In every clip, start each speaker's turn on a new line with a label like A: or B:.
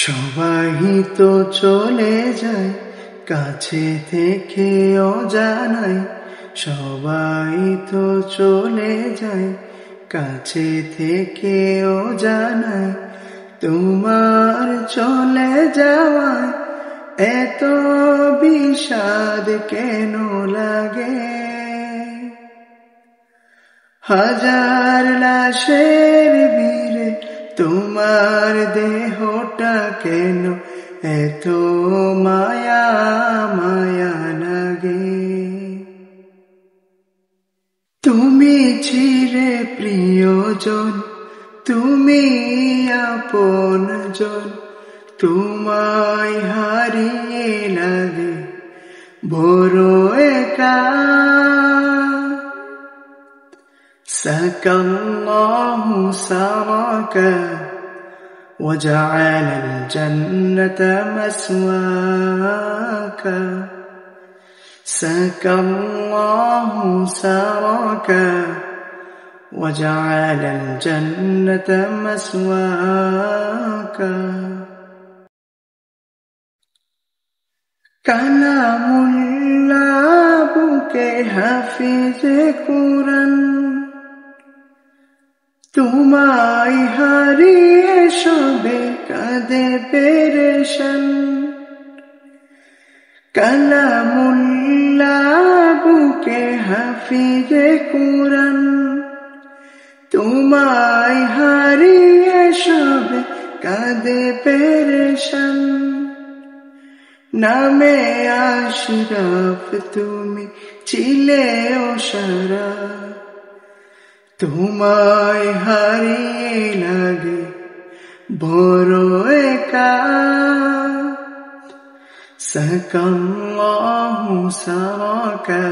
A: সবাই তো চলে যায়, কাছে থেকে অজানায়। সবাই তো চলে যায়, কাছে থেকে অজানায়। তোমার চলে যাওয়ায় এত বিষাদ কেন লাগে? হাজার লাশের ভিড়ে তোমার দেহটা কেন এত মায়া মায়া লাগে? তুমি ছিলে প্রিয়জন, তুমি আপনজন, তোমায় হারিয়ে লাগে বড় একা। সাকাল্লাহু সারাকা وجعل الجنة مسواك. سكى الله سراك وجعل الجنة مسواك. কালামুল্লাহ বুকে হাফিজে কুরআন, তোমায় হারিয়ে সবে কাঁদে পেরেশান। কালামুল্লাহ বুকে হাফিজে কুরআন, তোমায় হারিয়ে সবে কাঁদে পেরেশান। নামে আশরাফ তুমি ছিলে ওশারা, তোমায় হারিয়ে লাগে বড় একা। সাকাল্লাহু সারাকা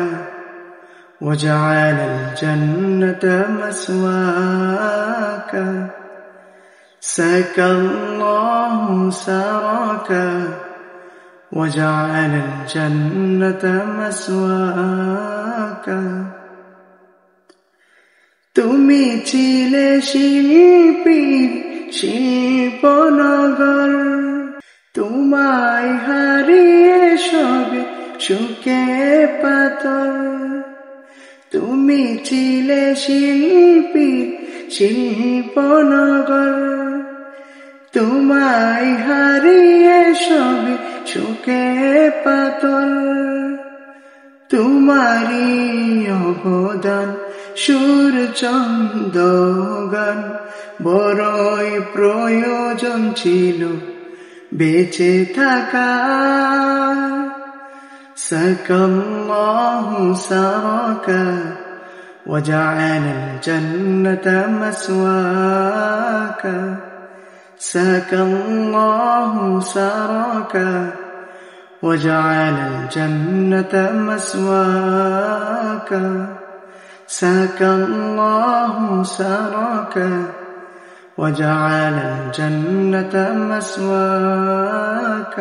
A: وجعل الجنة مسواك. سكى الله سراك وجعل الجنة مسواك. তুমি ছিলে শিল্পীর শিল্পনগর, তোমায় হারিয়ে সবে শুকে পাথর। তুমি ছিলে শিল্পীর শিল্পনগর, তোমায় হারিয়ে সবে শুকে পাথর। তোমারি অবদান সুর ছন্দ গান বড়ই প্রয়োজন ছিল বেঁচে থাকা। সাকাল্লাহু সারাকা وجعل الجنة مسواك. سكى الله سراك وجعل الجنة مسواك. سكى الله سراك وجعل الجنة مسواك.